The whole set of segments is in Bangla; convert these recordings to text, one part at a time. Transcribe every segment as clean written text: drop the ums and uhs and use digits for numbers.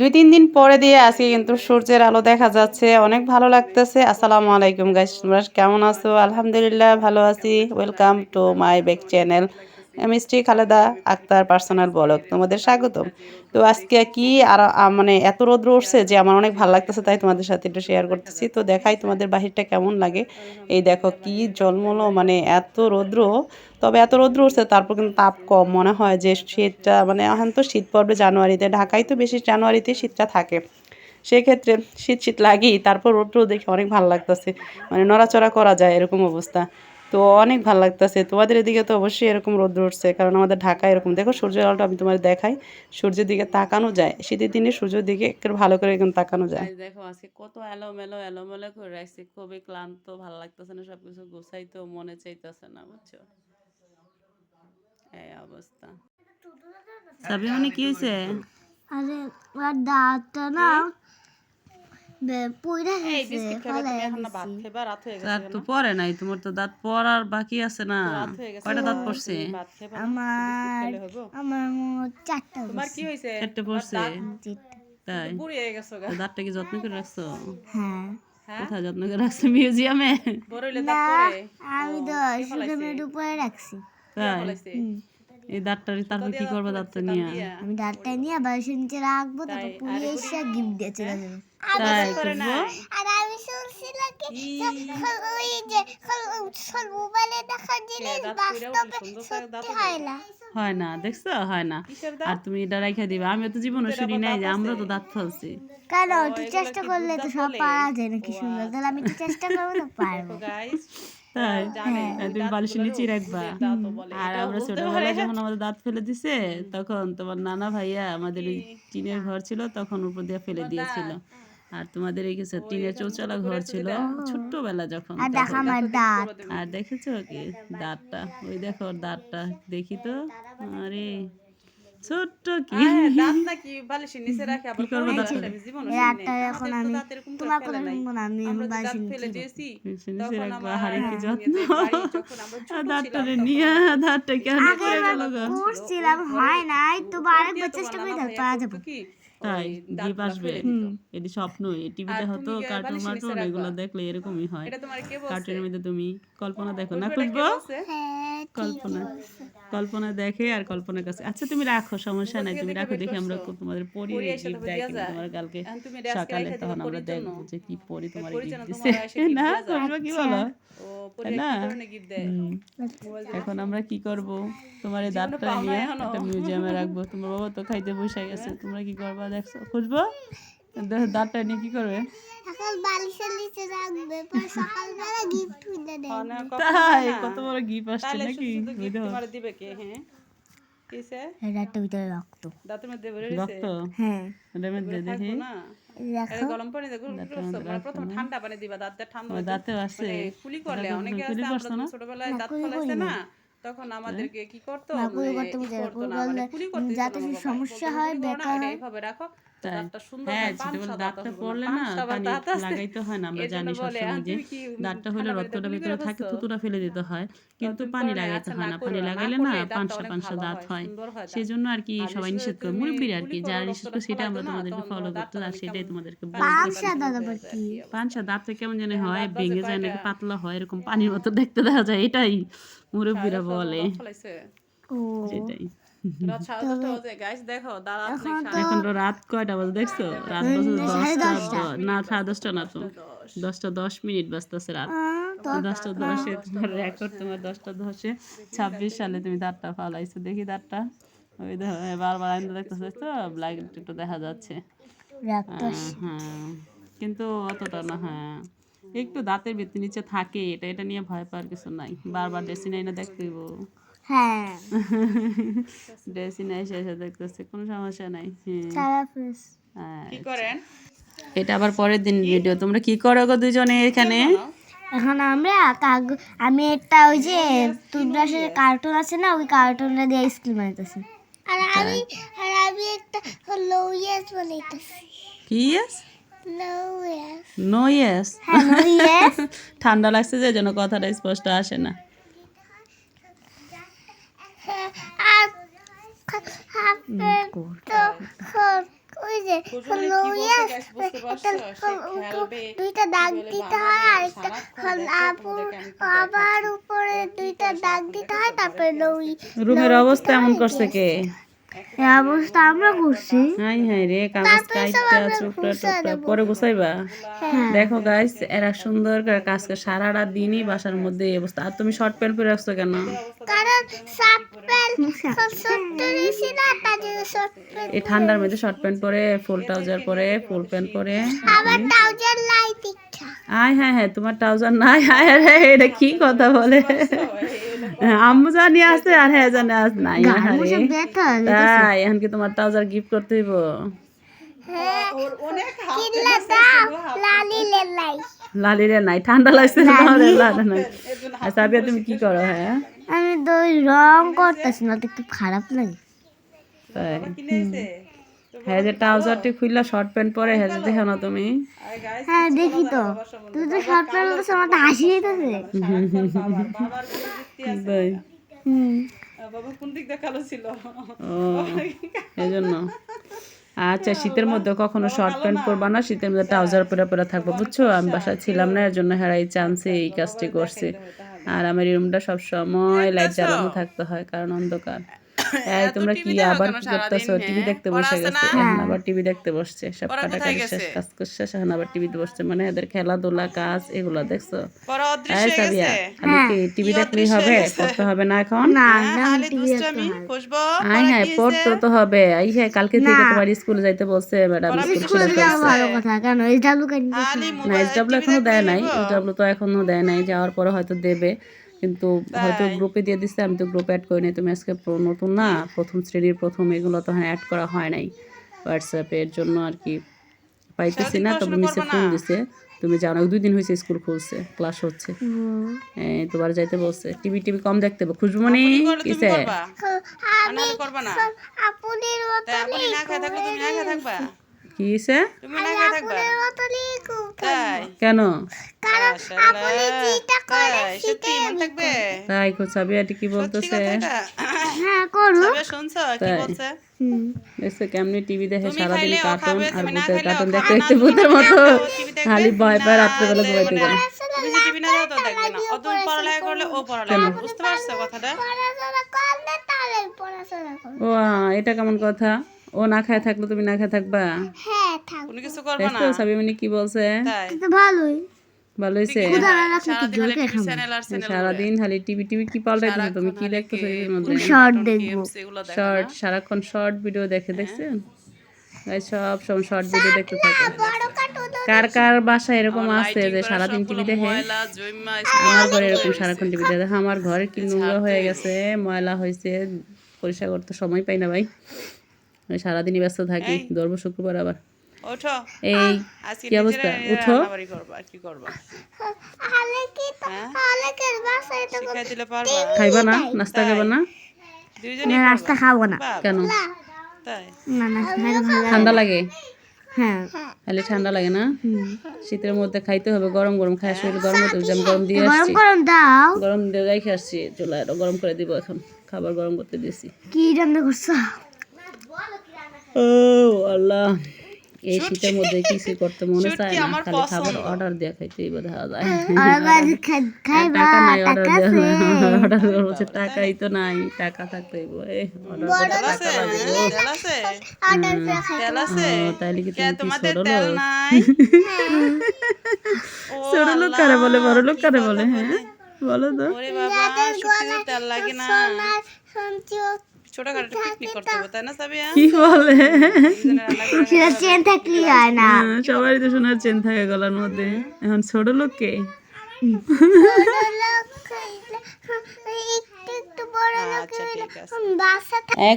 2-3 দিন পরে দিয়ে আজকে কিন্তু সূর্যের আলো দেখা যাচ্ছে। অনেক ভালো লাগতেছে। আসসালামু আলাইকুম গাইস। তোমরা কেমন আছো? আলহামদুলিল্লাহ ভালো আছি। Welcome to my back channel. মিষ্টি খালেদা আক্তার পার্সোনাল ব্লগ। তোমাদের স্বাগতম। তো আজকে কি আর মানে এত রৌদ্র উঠছে যে আমার অনেক ভালো লাগতেছে, তাই তোমাদের সাথে একটু শেয়ার করতেছি। তো দেখাই তোমাদের বাহিরটা কেমন লাগে। এই দেখো কি ঝলমলো, মানে এত রৌদ্র। তবে এত রৌদ্র উঠছে তারপর কিন্তু তাপ কম, মনে হয় যে শীতটা মানে এখন তো শীত পড়বে জানুয়ারিতে, ঢাকায় তো বেশি জানুয়ারিতে শীতটা থাকে। সেক্ষেত্রে শীত শীত লাগেই, তারপর রৌদ্র দেখে অনেক ভালো লাগতেছে, মানে নড়াচড়া করা যায় এরকম অবস্থা। তো অনেক ভালো লাগতেছে। তোমাদের এদিকে তো অবশ্যই এরকম রৌদ্র উঠছে, কারণ আমাদের ঢাকায় এরকম। দেখো সূর্যের আলোটা আমি তোমাদের দেখাই, সূর্যের দিকে তাকানো যায়, শীতের দিনে সূর্যের দিকে একটু ভালো করে এরকম তাকানো যায়। দেখো আজকে কত এলোমেলো এলোমেলো করে রাখছি, খুবই ক্লান্ত, ভালো লাগতেছে না, সবকিছু গোছাইতেও মনে চাইতেছে না, বুঝছো? এই অবস্থা। সাবি মানে কি হয়েছে? আরে ওর দাঁতটা না পুইরা এই গেছে, বিস্কিট খাবে তুমি, এখন না ভাত খাইবা, রাত হয়ে গেছে। দাঁত তো পড়ে নাই, তোমার তো দাঁত পড়ার বাকি আছে না। রাত হয়ে গেছে, কয়টা দাঁত পড়ছে? তুমি ভাত খাইবা না, বিস্কিট আমার খেলে হইব। আমার মোট 4টা তোমার কি হইছে? চারটে পড়ছে? তাই? বুড়ি হয়ে গেছো গা। তো দাঁতটা কি যত্ন করে রাখছো? হ্যাঁ কোথায় যত্ন করে রাখছো? মিউজিয়ামে? বড় হইলে না, দাঁত পড়ে। আমি তো সুগামের উপরে রাখছি। তাই? এই দাঁতটা তারপর কি করবে দাঁতটা নিয়ে? আমি ডাক্তার নিয়ে বালিশের নিচে রাখবো, তারপর পুড়ে এসে গিফট দিয়ে চলে যাবে। তাই করবো? আর আমি শুনছিলাম কি ওই যে মোবাইলে দেখা জিনিস বাস্তবে সত্যি হয় না। হয় না, দেখছো? হয় না। আর তুমি এটা রাইখা দিবা, আমি তো জীবনে শুনি নাই যে আমরা তো দাঁত ফেলছি। কেন একটু চেষ্টা করলে তো সব পারা যায় নাকি সুন্দর, তাহলে আমি একটু চেষ্টা করবো তো পারবো। তাই? তুমি বালিশের নিচেই রাখবা। আর আমরা ছোটবেলায় যখন আমাদের দাঁত ফেলে দিছে, তখন তোমার নানা ভাইয়া, আমাদের ওই টিনের ঘর ছিল, তখন উপর দিয়ে ফেলে দিয়েছিল। আর তোমাদের এই কিছু টিনের চৌচালা ঘর ছিল ছোট্টবেলা যখন, আর দেখা তখন। আমার দাঁত, আর দেখেছো কি দাঁতটা? ওই দেখো ওর দাঁতটা, দেখি তো। আরে ছোট্ট কি দাঁত নাকি বালিশের নিচে রাখে আবার কি করবো দাঁতটা? আমি জীবনে এই শুনি রাতটা নাই। এখন আমাদের তো আমি দাঁত এরকম করে তোমার ফেলে কথা নাই। শুনবো না, আমি আমরা যে দাঁত বালিশের ফেলে নিচে দিয়েছি, নিচে তখন রাখবা, আমার হারে কি যত্ন। এদের বাড়ি যখন আমরা ছোট দাঁতটা ছিলাম, নিয়ে দাঁতটা কেন আগে পড়ে এবার গেল গো? করছিলাম, হয় নাই তো, আরেকবার চেষ্টা করে দেখ, পারা যাবো। তাই গিফট আসবে? এটি স্বপ্ন, টিভিতে হতো কার্টুন মার্টুন, এগুলো দেখলে এরকমই হয়। এটা তোমার কে বলছে? কার্টুনের মধ্যে তুমি কল্পনা দেখো না, এটা কে খুঁজবো? বলছে? হ্যাঁ কল্পনা, কল্পনা দেখে আর কল্পনার কাছে। আচ্ছা তুমি রাখো, সমস্যা নাই, তুমি রাখো, দেখি আমরা তোমাদের পরীর গিফট দেয় কিনা তোমার কালকে এখন তুমি এটা আজকে সকালে, রেখে দিবা তখন আমরা পরীর জন্য। দেখবো যে কি পরি তোমার পরীর গিফট জন্য দিছে। তোমার এসে gift না দেয়া যায়। খুঁজবো, কি বলো? ও পরীর না, কি ধরনের গিফট দেয়? এখন আমরা কি করব? তোমার এই জীবনে দাঁতটা পাও না নিয়ে এখনো। একটা মিউজিয়ামে রাখবো। তোমার বাবা তো খাইতে বসে গেছে, তোমরা কি করবা দেখছো? খুঁজবো? দেখো দাঁতটা নিয়ে কি করবে? সকাল বালিশের নিচে রাখবে, পরে সকালবেলা গিফট খুলে দেবে। তাই কত বড় গিফট আসছে তাহলে নাকি? শুধু ওই গিফট দেখো তোমার দিবে কে? হ্যাঁ কিসে? রাতটা ভিতরে রক্ত। দাঁতের মধ্যে ভরে রয়েছে। রক্ত? হ্যাঁ এটার মধ্যে দেখি। না এটা দেখো, গরম পানি দেখো, মানে প্রথম ঠান্ডা পানি দিবা, দাঁতটা ঠান্ডা ও হইতে দাঁতেও আছে? মানে কুলি করলে। অনেকে কুলি আছে আমরা করছো না? যখন ছোটবেলায় দাঁত কুলি ফলাইছে করি না, না। তখন আমাদেরকে কি করতো, না কুলি মানে করতে ই বুঝে না, করতো কুলি না, মানে করলে কুলি করতে দিত যাতে না আমার বাবা। সমস্যা বলতো, হয়, কুলি করো না, বেকার এটা হয়। এইভাবে রাখো, তো তাই? দাঁতটা সুন্দর হ্যাঁ, হয়, ছোটবেলা পাঁচটা দাঁত দাঁতটা আসবে না, পড়লে না পাঁচটা পানি দাঁত আছে। লাগাইতে হয় না, আমরা এই জন্য জানি বলে সবসময় যে তুমি কি দাঁতটা হলে ঠান্ডা পানিতে রক্তটা কুলি ভিতরে করে থাকে, ফেলছো? থুতুটা ফেলে দিতে হয়, কিন্তু তুমি পানি করো না, লাগাইতে আচ্ছা হয় না না। করো পানি না, না লাগাইলে না করলে দাঁতটা পাঁচটা অনেক পাঁচটা ভালো দাঁত হয়, হয়। সুন্দর হয় দাঁত। সেই জন্য আর কি আর সবাই বেশি নিষেধ করে করে, তুমি মুরব্বীরা আর কুলি কি, করো, যারা নিষেধ রক্তটা করে সেটা ফলাইতো আমরা না, তোমাদেরকে তখন ফলো তোমার করতে, দাঁতটা আর মানে সেটাই কেমন তোমাদেরকে বলতেছি। পাঁচটা দাদা কি পাঁচটা দাঁতটা কেমন জানি এখন হয়, দাঁত বাজে ভেঙে যায় কয়টা? নাকি, পাতলা হয়, এরকম পানির মতো দেখতে দেখা যায়, এটাই সাড়ে মুরব্বীরা দশটা বলে। দাঁত ফলাইছে। ও, সেটাই। রাত সাড়ে দশটা তবে বাজে, গাইস দেখো দাঁত নেই, এখন তো এখন তো রাত কয়টা বাজে দেখছো? রাত দেখো বাজে সাড়ে 10টা, 10টা। না 10:30 না তো, 10:10। 10:10 বাজতেছে রাত। তো 10:10 তোমার রেকর্ড, তোমার 10:10 26 সালে তুমি দাঁতটা ফালাইছো, দেখি দাঁতটা। ওই দেখো বারবার আইনটা দেখতেছে তো, ব্ল্যাক একটু দেখা যাচ্ছে। রাখতো। হ্যাঁ, কিন্তু অতটা না। হ্যাঁ, একটু দাঁতের ভিতর নিচে থাকে, এটা নিয়ে ভয় পাওয়ার কিছু নাই। বারবার ড্রেসিং আইনা দেখতে হইব। হ্যাঁ, ড্রেসিং এসে এসে দেখতেছে, কোনো সমস্যা নাই। সারা ফেস। হ্যাঁ, কি করেন? এটা আবার পরের দিন ভিডিও। তোমরা কি করো গো দুজনে এখানে? এখন আমরা আমি একটা ওই যে টুথব্রাশের কার্টুন আছে না, ওই কার্টুনটা দিয়ে স্কুল বানাইতেছি। আর আমি একটা লো ইয়েস বানাইতেছি। কি ইয়েস? লো ইয়েস। No yes? হ্যাঁ, নো ইয়েস। ঠান্ডা লাগছে যে জন্য কথাটা স্পষ্ট আসে না। আর তো ওই ওই যে লইয়া দুইটা দাগ দিতে হয় আর একটা আবার উপরে দুইটা দাগ দিতে হয় তারপরে লই রুমের অবস্থা এমন করছে কে? এই অবস্থা আমরা করছি। হাই হাই রে, কাগজ কাইটা চুপড়া টুপড়া পরে গুছাইবা। দেখো গাইস, এরা সুন্দর করে কাজ করে সারাটা দিনই বাসার মধ্যে এই অবস্থা। আর তুমি শর্ট প্যান্ট পরে রাখছো কেন? কারণ শর্ট প্যান্ট ছিল না তার জন্য শর্ট প্যান্ট। এই ঠান্ডার মধ্যে শর্ট প্যান্ট পরে, ফুল ট্রাউজার পরে, ফুল প্যান্ট পরে। আবার ট্রাউজার লাইট ইচ্ছা। আয় হ্যাঁ হ্যাঁ, তোমার ট্রাউজার নাই? হায় রে, এটা কি কথা বলে? আম্মু জানি আছে আর হ্যাঁ জানি আজ নাই। তাই এখন কি তোমার ট্রাউজার গিফট করতে হইব? কিনলে দাও লালিলে লাই। লালিরে নাই, ঠান্ডা লাগছে লালি নাই। আর সাবিয়া তুমি কি করো? হ্যাঁ আমি তো রং করতেছি না, একটু খারাপ লাগে। তাই হ্যাঁ, যে ট্রাউজারটি খুললা শর্ট প্যান্ট পরে হ্যাঁ দেখো না তুমি? হ্যাঁ দেখি তো, তুই তো শর্ট প্যান্ট বলতেছ, আমার তো হাসি হইতেছে। তাই ও এই জন্য। আচ্ছা, শীতের মধ্যে কখনো শর্ট প্যান্ট পরবা না, শীতের মধ্যে ট্রাউজার পরে পরে থাকবো, বুঝছো? আমি বাসায় ছিলাম না, এর জন্য হেরাই চান্সে এই কাজটি করছে। আর আমার এই রুমটা সব সময় লাইট জ্বালানো থাকতে হয়, কারণ অন্ধকার। এই তোমরা কি আবার কি করতেছো? টিভি দেখতে বসে গেছে, এখন আবার টিভি দেখতে বসছে। সব কাটাকাটি শেষ, কাজ করছে, এখন আবার টিভিতে বসছে। মানে এদের খেলাধুলা কাজ এগুলা দেখছো? এই সাবিয়া, আমি কি টিভি দেখলেই হবে? পড়তে হবে না এখন? আয় হ্যাঁ, পড়তে তো হবে। এই হ্যাঁ, কালকে থেকে তোমার স্কুলে যাইতে বলছে ম্যাডাম, স্কুল খুলে দিয়েছে। ভালো কথা, কেন এসডব্লিউ কেন? না, এসডব্লিউ এখনো দেয় নাই, এসডব্লিউ তো এখনো দেয় নাই, যাওয়ার পরে হয়তো দেবে, কিন্তু হয়তো গ্রুপে দিয়ে দিচ্ছে। আমি তো গ্রুপে অ্যাড করি নাই, তুমি আজকে নতুন না, প্রথম শ্রেণীর প্রথম, এগুলো তো অ্যাড করা হয় নাই হোয়াটসঅ্যাপে, এর জন্য আর কি পাইতেছি না। তবে মিসে ফোন দিছে, তুমি জানো 2 দিন হয়েছে স্কুল খুলছে, ক্লাস হচ্ছে, তোমার যাইতে বলছে। টিভি টিভি কম দেখতে হবে। খুশবুমণি কিসে? কি হইছে? কেন? তাই সাবিয়া এটি কি বলতেছে? দেখছো কেমনি টিভি দেখে সারাদিন, কার্টুন আর ভূতের কার্টুন দেখতে দেখতে ভূতের মতো খালি ভয় পায়, রাত্রেবেলা ঘুমাইতে গেলে। ও এটা কেমন কথা? ও না খায় থাকলে তুমি না খায় থাকবা? সাবিয়া কি বলছে? ভালোই ভালো হয়েছে। সারাদিন খালি টিভি টিভি কি পাল্টাইতেছো তুমি? কি দেখতেছো? এর মধ্যে শর্ট দেখবো, শর্ট, সারাক্ষণ শর্ট ভিডিও দেখছেন? সব সময় শর্ট ভিডিও দেখতে থাকে। কার কার বাসায় এরকম আছে যে সারাদিন টিভি দেখে? আমার ঘরে এরকম সারাক্ষণ টিভি দেখে। আমার ঘরে কি নোংরা হয়ে গেছে, ময়লা হয়েছে, পরিষ্কার করতে সময় পাই না ভাই, সারাদিনই ব্যস্ত থাকি। ধরবো শুক্রবার আবার। এই কি অবস্থা? উঠো। খাইবা না? নাস্তা খাইবা না? নাস্তা খাবো না। কেন? না না, ঠান্ডা লাগে? হ্যাঁ খালি ঠান্ডা লাগে না? শীতের মধ্যে খাইতে হবে, গরম গরম খাই, শরীর গরম হতে হবে। আমি গরম দিয়ে আসছি, গরম দাও, গরম দিয়ে রেখে আসছি, চলে গরম করে দিব। এখন খাবার গরম করতে দিয়েছি। কি রান্না করছো? ও আল্লাহ, এই শীতের মধ্যে কিছু করতে মনে চায় না, খালি খাবার অর্ডার দিয়ে খাইতেই বোঝা যায়। টাকা নাই, অর্ডার হচ্ছে, টাকাই তো নাই, টাকা থাকতে হইব। তাইলে কি তুমি ছোট লোক? ছোট লোক কারে বলে, বড় লোক কারে বলে? হ্যাঁ বলো তো। কি বলে? সবারই তো সোনার চেন থাকে গলার মধ্যে, এখন ছোট লোক কে?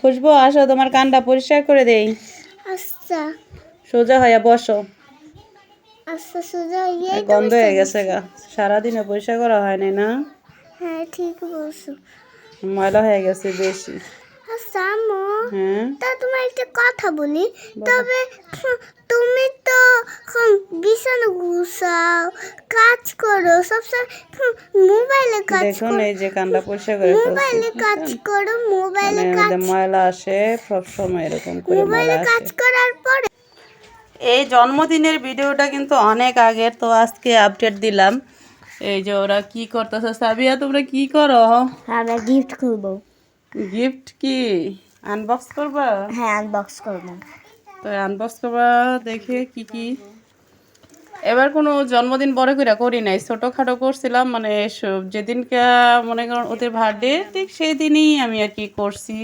খুশবু আসো, তোমার কানটা পরিষ্কার করে দেই। আচ্ছা সোজা হইয়া বসো। আচ্ছা সোজা হয়ে গন্ধ হয়ে গেছে গা, সারাদিনে পরিষ্কার করা হয় নাই না? হ্যাঁ ঠিক বলছো, ময়লা হয়ে গেছে বেশি। আচ্ছা আম্মু, হ্যাঁ তা তোমার একটা কথা বলি, তবে তুমি তো বিছানা গুছাও, কাজ করো, সবসময় মোবাইলে কাজ করো। দেখুন এই যে কানটা পরিষ্কার করে মোবাইলে কাজ করো, মোবাইলে কাজ, ময়লা আসে সব সময়, এরকম করে মোবাইলে কাজ করার পরে এই জন্মদিনের ভিডিওটা কিন্তু অনেক আগের, তো আজকে আপডেট দিলাম। এই যে ওরা কি করতেছে, সাবিয়া তোমরা কি করো? আমরা গিফট খুলবো। গিফট কি আনবক্স করবা? হ্যাঁ, আনবক্স করবো। তো আনবক্স করবা, দেখে কি কি। এবার কোনো জন্মদিন বড় করে করি নাই, ছোটোখাটো করছিলাম, মানে যেদিনকে মনে করুন ওদের বার্থডে ঠিক সেই দিনই আমি আর কি করছি,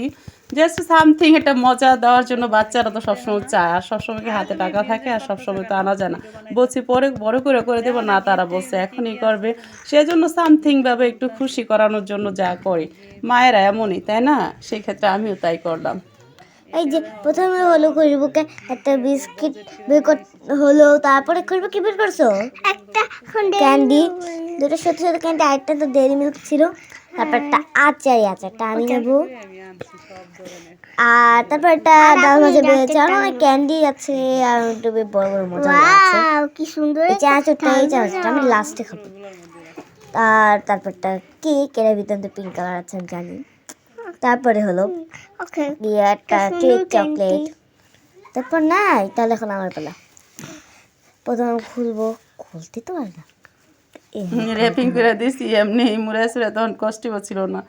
জাস্ট সামথিং একটা মজা দেওয়ার জন্য। বাচ্চারা তো সবসময় চায়, আর সবসময় কি হাতে টাকা থাকে, আর সবসময় তো আনা যায় না। বলছি পরে বড় করে দেবো না, তারা বলছে এখনই করবে, সেজন্য সামথিংভাবে একটু খুশি করানোর জন্য যা করি। মায়েরা এমনই, তাই না? সেই ক্ষেত্রে আমিও তাই করলাম। এই যে প্রথমে হলো খুশবুকে একটা বিস্কিট বের হলো, তারপরে খুশবু কি বের করছো? একটা ক্যান্ডি, দুটো সত্যি সত্যি ক্যান্ডি, আরেকটা তো ডেয়ারি মিল্ক ছিল, তারপর একটা আচারটা আমি নেবো, আর তারপর একটা ডাল ভাজা বেরিয়েছে, আর অনেক ক্যান্ডি আছে, আর একটু বড় বড় মজা আছে। কি সুন্দর এই চানাচুরটা, এই চানাচুরটা আমি লাস্টে খাবো। আর তারপরটা কেক, এর ভিতরে পিঙ্ক কালার আছে আমি জানি। তারপরে হলো একটা কেক, চকলেট। তারপর নাই, তাহলে এখন আমার পালা। প্রথমে খুলতে তো পারি না। র্যাপিং করে দিছি এমনি মুড়ে সুড়ে, তখন কষ্ট হচ্ছিল না।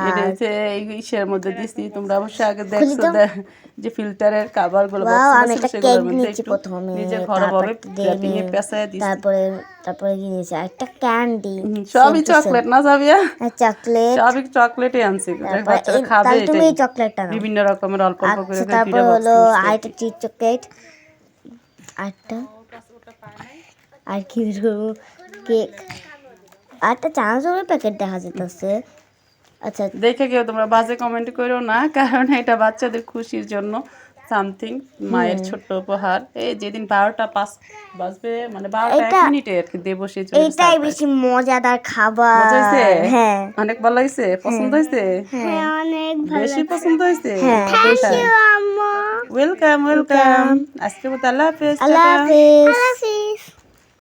এটা হচ্ছে এই ইসের মধ্যে দিছি, তোমরা অবশ্যই আগে দেখছো যে ফিল্টারের কভার গুলো আমি একটা কেক নিয়েছি প্রথমে, নিজে ঘরোয়াভাবে র্যাপিং এ পেঁচায় দিছি। তারপরে কি নিয়েছি একটা ক্যান্ডি, সবই চকলেট না যাবিয়া? চকলেট, সবই চকলেটই আনছি, বাচ্চারা খাবে। তুমি এই চকলেটটা নাও। বিভিন্ন রকমের অল্প অল্প করে তারপর হলো আরেকটা চিজ চকলেট, আরেকটা আর কি করবো, কেক, আরেকটা চানাচুরের প্যাকেট দেখা যেতেছে। আচ্ছা, দেখে কেউ তোমরা বাজে কমেন্ট করো না, কারণ এটা বাচ্চাদের খুশির জন্য সামথিং, মায়ের ছোট্ট উপহার। এই যেদিন 12টা 5 বাজবে, মানে 12টা 1 মিনিটে আর কি দেবো, সেই জন্য এটাই বেশি মজাদার খাবার। মজা হয়েছে? হ্যাঁ, অনেক ভালো হয়েছে, পছন্দ হয়েছে? হ্যাঁ, অনেক বেশি পছন্দ হয়েছে? হ্যাঁ, ওয়েলকাম ওয়েলকাম। আজকের মতো আল্লাহ হাফেজ। আল্লাহ হাফেজ।